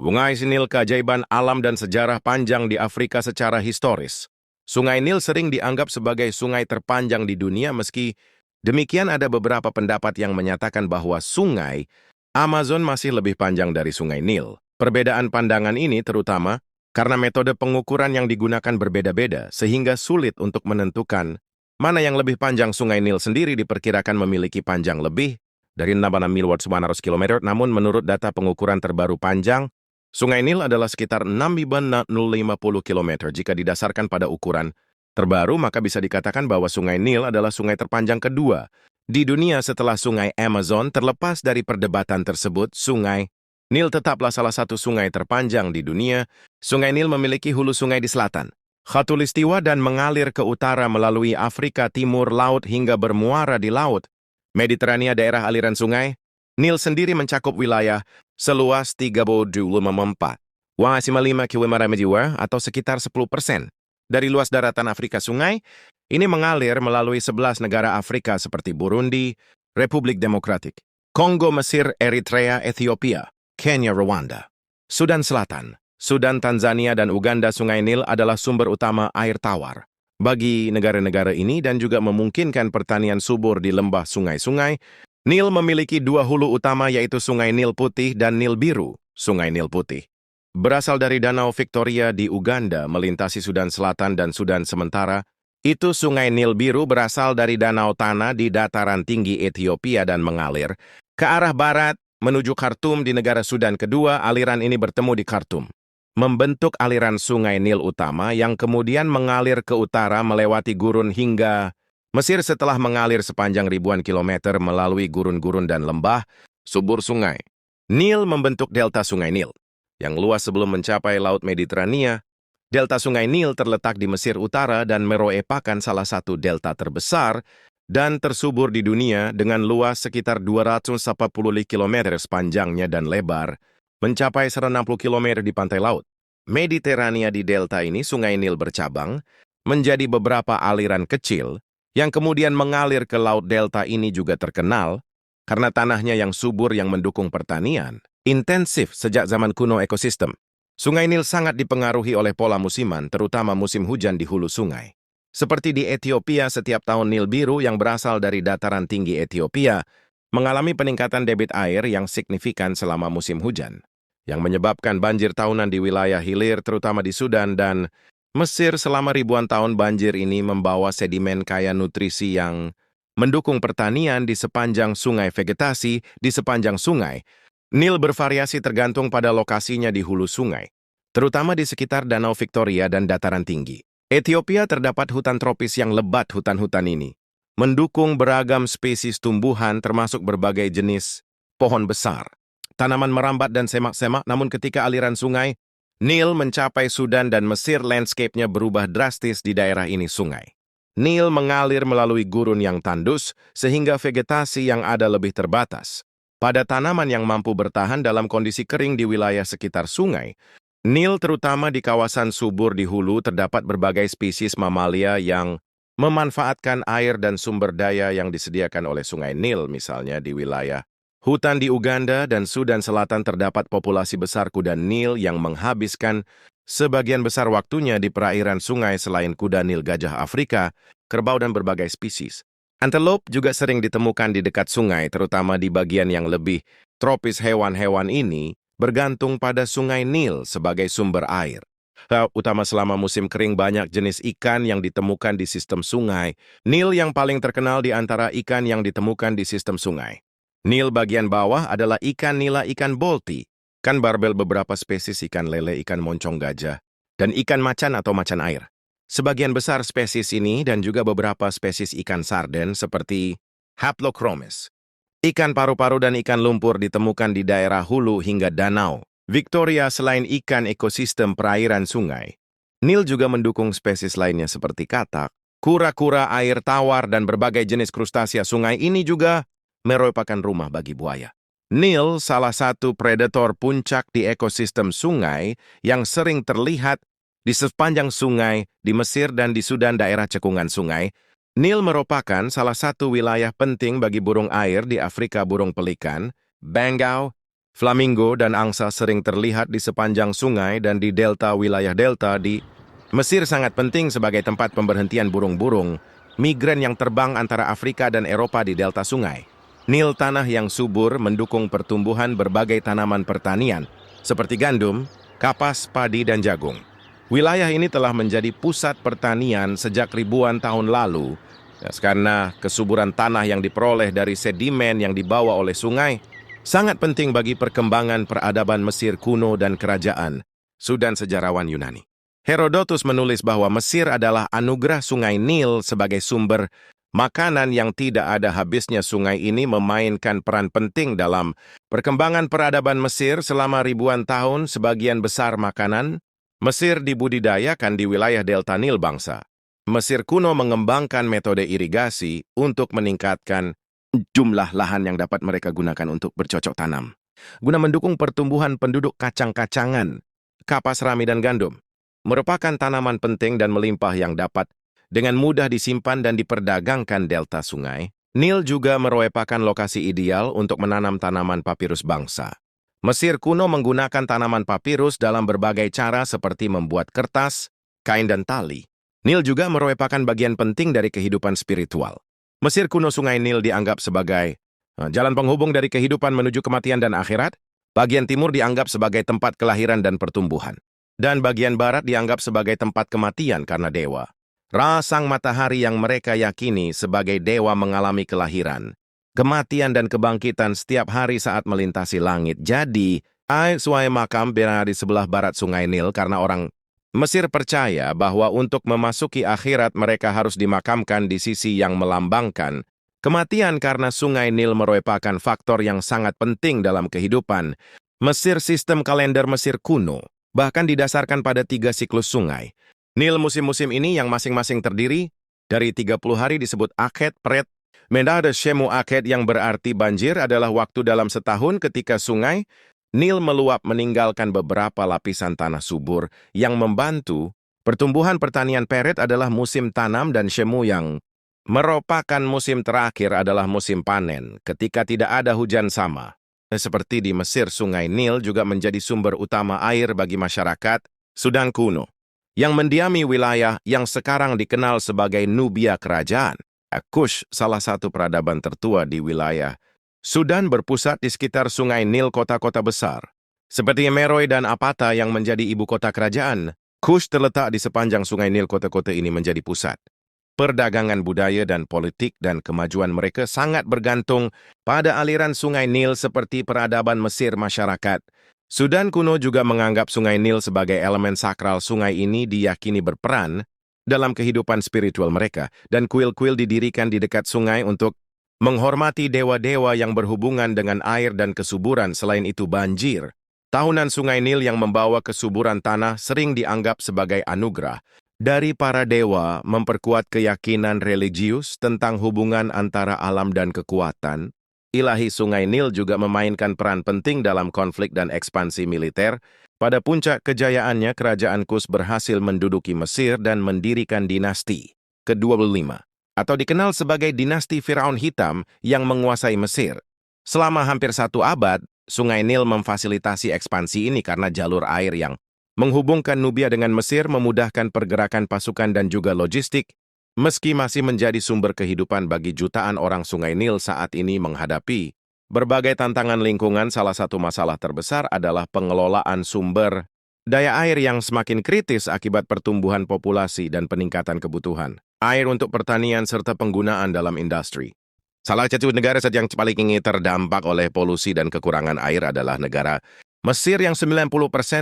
Sungai Nil keajaiban alam dan sejarah panjang di Afrika secara historis. Sungai Nil sering dianggap sebagai sungai terpanjang di dunia meski demikian ada beberapa pendapat yang menyatakan bahwa sungai Amazon masih lebih panjang dari sungai Nil. Perbedaan pandangan ini terutama karena metode pengukuran yang digunakan berbeda-beda sehingga sulit untuk menentukan mana yang lebih panjang. Sungai Nil sendiri diperkirakan memiliki panjang lebih dari 6 mil 100 km, namun menurut data pengukuran terbaru panjang, Sungai Nil adalah sekitar 6.050 km. Jika didasarkan pada ukuran terbaru, maka bisa dikatakan bahwa Sungai Nil adalah sungai terpanjang kedua di dunia setelah Sungai Amazon. Terlepas dari perdebatan tersebut, Sungai Nil tetaplah salah satu sungai terpanjang di dunia. Sungai Nil memiliki hulu sungai di selatan Khatulistiwa dan mengalir ke utara melalui Afrika Timur Laut hingga bermuara di Laut Mediterania. Daerah aliran Sungai Nil sendiri mencakup wilayah seluas 3,25 km atau sekitar 10% dari luas daratan Afrika. Sungai ini mengalir melalui 11 negara Afrika seperti Burundi, Republik Demokratik Kongo, Mesir, Eritrea, Ethiopia, Kenya, Rwanda, Sudan Selatan, Sudan, Tanzania, dan Uganda. Sungai Nil adalah sumber utama air tawar bagi negara-negara ini dan juga memungkinkan pertanian subur di lembah sungai-sungai. Nil memiliki dua hulu utama yaitu Sungai Nil Putih dan Nil Biru. Sungai Nil Putih berasal dari Danau Victoria di Uganda melintasi Sudan Selatan dan Sudan. Sementara itu Sungai Nil Biru berasal dari Danau Tana di dataran tinggi Ethiopia dan mengalir ke arah barat menuju Khartoum di negara Sudan. Kedua aliran ini bertemu di Khartoum, membentuk aliran Sungai Nil utama yang kemudian mengalir ke utara melewati gurun hingga Mesir setelah mengalir sepanjang ribuan kilometer melalui gurun-gurun dan lembah subur. Sungai Nil membentuk delta Sungai Nil yang luas sebelum mencapai Laut Mediterania. Delta Sungai Nil terletak di Mesir Utara dan merupakan salah satu delta terbesar dan tersubur di dunia dengan luas sekitar 240 km sepanjangnya dan lebar mencapai 160 km di pantai Laut Mediterania. Di delta ini Sungai Nil bercabang menjadi beberapa aliran kecil yang kemudian mengalir ke laut. Delta ini juga terkenal karena tanahnya yang subur yang mendukung pertanian intensif sejak zaman kuno. Ekosistem Sungai Nil sangat dipengaruhi oleh pola musiman, terutama musim hujan di hulu sungai. Seperti di Ethiopia, setiap tahun Nil Biru yang berasal dari dataran tinggi Ethiopia mengalami peningkatan debit air yang signifikan selama musim hujan, yang menyebabkan banjir tahunan di wilayah hilir, terutama di Sudan dan Mesir. Selama ribuan tahun banjir ini membawa sedimen kaya nutrisi yang mendukung pertanian di sepanjang sungai. Vegetasi di sepanjang Sungai Nil bervariasi tergantung pada lokasinya di hulu sungai, terutama di sekitar Danau Victoria dan dataran tinggi. Ethiopia terdapat hutan tropis yang lebat. Hutan-hutan ini mendukung beragam spesies tumbuhan termasuk berbagai jenis pohon besar, tanaman merambat dan semak-semak. Namun ketika aliran Sungai Nil mencapai Sudan dan Mesir, landscape-nya berubah drastis di daerah ini. Sungai Nil mengalir melalui gurun yang tandus sehingga vegetasi yang ada lebih terbatas pada tanaman yang mampu bertahan dalam kondisi kering di wilayah sekitar Sungai Nil, terutama di kawasan subur di hulu. Terdapat berbagai spesies mamalia yang memanfaatkan air dan sumber daya yang disediakan oleh Sungai Nil. Misalnya di wilayah hutan di Uganda dan Sudan Selatan terdapat populasi besar kuda Nil yang menghabiskan sebagian besar waktunya di perairan sungai. Selain kuda Nil, gajah Afrika, kerbau, dan berbagai spesies antelope juga sering ditemukan di dekat sungai, terutama di bagian yang lebih tropis. Hewan-hewan ini bergantung pada Sungai Nil sebagai sumber air utama selama musim kering. Banyak jenis ikan yang ditemukan di sistem Sungai Nil. Yang paling terkenal di antara ikan yang ditemukan di sistem Sungai Nil bagian bawah adalah ikan nila, ikan bolti, ikan barbel, beberapa spesies ikan lele, ikan moncong gajah, dan ikan macan atau macan air. Sebagian besar spesies ini dan juga beberapa spesies ikan sarden seperti Haplochromis, ikan paru-paru, dan ikan lumpur ditemukan di daerah hulu hingga Danau Victoria. Selain ikan, ekosistem perairan Sungai Nil juga mendukung spesies lainnya seperti katak, kura-kura air tawar, dan berbagai jenis krustasia. Sungai ini juga merupakan rumah bagi buaya Nil, salah satu predator puncak di ekosistem sungai yang sering terlihat di sepanjang sungai di Mesir dan di Sudan. Daerah cekungan Sungai Nil merupakan salah satu wilayah penting bagi burung air di Afrika. Burung pelikan, bangau, Flamingo dan angsa sering terlihat di sepanjang sungai dan di wilayah delta di Mesir sangat penting sebagai tempat pemberhentian burung-burung migran yang terbang antara Afrika dan Eropa di delta sungai. Nil tanah yang subur mendukung pertumbuhan berbagai tanaman pertanian seperti gandum, kapas, padi, dan jagung. Wilayah ini telah menjadi pusat pertanian sejak ribuan tahun lalu karena kesuburan tanah yang diperoleh dari sedimen yang dibawa oleh sungai sangat penting bagi perkembangan peradaban Mesir kuno dan kerajaan Sudan sejarawan Yunani. Herodotus menulis bahwa Mesir adalah anugerah sungai Nil sebagai sumber makanan yang tidak ada habisnya. Sungai ini memainkan peran penting dalam perkembangan peradaban Mesir selama ribuan tahun. Sebagian besar makanan Mesir dibudidayakan di wilayah delta Nil bangsa. Mesir kuno mengembangkan metode irigasi untuk meningkatkan jumlah lahan yang dapat mereka gunakan untuk bercocok tanam, guna mendukung pertumbuhan penduduk kacang-kacangan. Kapas, rami, dan gandum merupakan tanaman penting dan melimpah yang dapat dengan mudah disimpan dan diperdagangkan delta sungai. Nil juga merupakan lokasi ideal untuk menanam tanaman papirus bangsa. Mesir kuno menggunakan tanaman papirus dalam berbagai cara seperti membuat kertas, kain, dan tali. Nil juga merupakan bagian penting dari kehidupan spiritual. Mesir kuno sungai Nil dianggap sebagai jalan penghubung dari kehidupan menuju kematian dan akhirat. Bagian timur dianggap sebagai tempat kelahiran dan pertumbuhan. Dan bagian barat dianggap sebagai tempat kematian karena dewa. Sang matahari yang mereka yakini sebagai dewa mengalami kelahiran, kematian, dan kebangkitan setiap hari saat melintasi langit. Jadi, suai makam berada di sebelah barat sungai Nil karena orang Mesir percaya bahwa untuk memasuki akhirat mereka harus dimakamkan di sisi yang melambangkan kematian karena sungai Nil merupakan faktor yang sangat penting dalam kehidupan Mesir. Sistem kalender Mesir kuno bahkan didasarkan pada 3 siklus sungai Nil. Musim-musim ini yang masing-masing terdiri dari 30 hari disebut Akhet, Pret, Medade, Shemu. Akhet yang berarti banjir adalah waktu dalam setahun ketika sungai Nil meluap meninggalkan beberapa lapisan tanah subur yang membantu pertumbuhan pertanian. Peret adalah musim tanam dan Shemu yang merupakan musim terakhir adalah musim panen ketika tidak ada hujan sama. Seperti di Mesir, sungai Nil juga menjadi sumber utama air bagi masyarakat Sudan kuno yang mendiami wilayah yang sekarang dikenal sebagai Nubia Kerajaan. Kush, salah satu peradaban tertua di wilayah Sudan, berpusat di sekitar sungai Nil. Kota-kota besar seperti Meroe dan Apata yang menjadi ibu kota kerajaan Kush terletak di sepanjang sungai Nil. Kota-kota ini menjadi pusat perdagangan, budaya, dan politik, dan kemajuan mereka sangat bergantung pada aliran sungai Nil seperti peradaban Mesir. Masyarakat Sudan kuno juga menganggap sungai Nil sebagai elemen sakral. Sungai ini diyakini berperan dalam kehidupan spiritual mereka, dan kuil-kuil didirikan di dekat sungai untuk menghormati dewa-dewa yang berhubungan dengan air dan kesuburan. Selain itu, banjir tahunan sungai Nil yang membawa kesuburan tanah sering dianggap sebagai anugerah dari para dewa, memperkuat keyakinan religius tentang hubungan antara alam dan kekuatan ilahi. Sungai Nil juga memainkan peran penting dalam konflik dan ekspansi militer. Pada puncak kejayaannya, kerajaan Kush berhasil menduduki Mesir dan mendirikan dinasti ke-25, atau dikenal sebagai dinasti Firaun Hitam yang menguasai Mesir. Selama hampir 1 abad, sungai Nil memfasilitasi ekspansi ini karena jalur air yang menghubungkan Nubia dengan Mesir memudahkan pergerakan pasukan dan juga logistik. Meski masih menjadi sumber kehidupan bagi jutaan orang, sungai Nil saat ini menghadapi berbagai tantangan lingkungan. Salah satu masalah terbesar adalah pengelolaan sumber daya air yang semakin kritis akibat pertumbuhan populasi dan peningkatan kebutuhan air untuk pertanian serta penggunaan dalam industri. Salah satu negara yang paling terdampak oleh polusi dan kekurangan air adalah negara Mesir yang 90%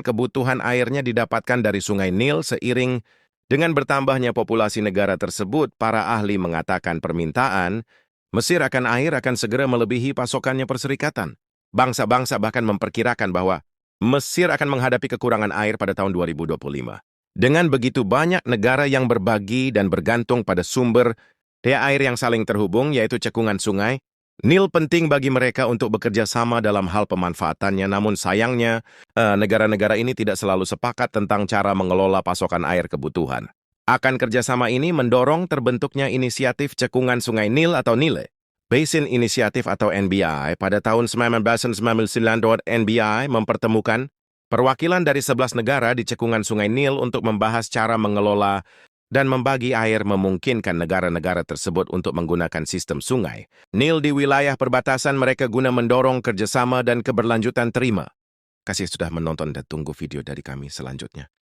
kebutuhan airnya didapatkan dari sungai Nil. Seiring dengan bertambahnya populasi negara tersebut, para ahli mengatakan permintaan Mesir akan air akan segera melebihi pasokannya. Perserikatan Bangsa-Bangsa bahkan memperkirakan bahwa Mesir akan menghadapi kekurangan air pada tahun 2025. Dengan begitu banyak negara yang berbagi dan bergantung pada sumber daya air yang saling terhubung, yaitu cekungan sungai Nil, penting bagi mereka untuk bekerja sama dalam hal pemanfaatannya. Namun sayangnya, negara-negara ini tidak selalu sepakat tentang cara mengelola pasokan air kebutuhan. Akan kerjasama ini mendorong terbentuknya inisiatif cekungan sungai Nil atau Nile. Basin Initiative atau NBI pada tahun 1999 NBI mempertemukan perwakilan dari 11 negara di cekungan Sungai Nil untuk membahas cara mengelola dan membagi air memungkinkan negara-negara tersebut untuk menggunakan sistem sungai Nil di wilayah perbatasan mereka guna mendorong kerjasama dan keberlanjutan. Terima kasih sudah menonton dan tunggu video dari kami selanjutnya.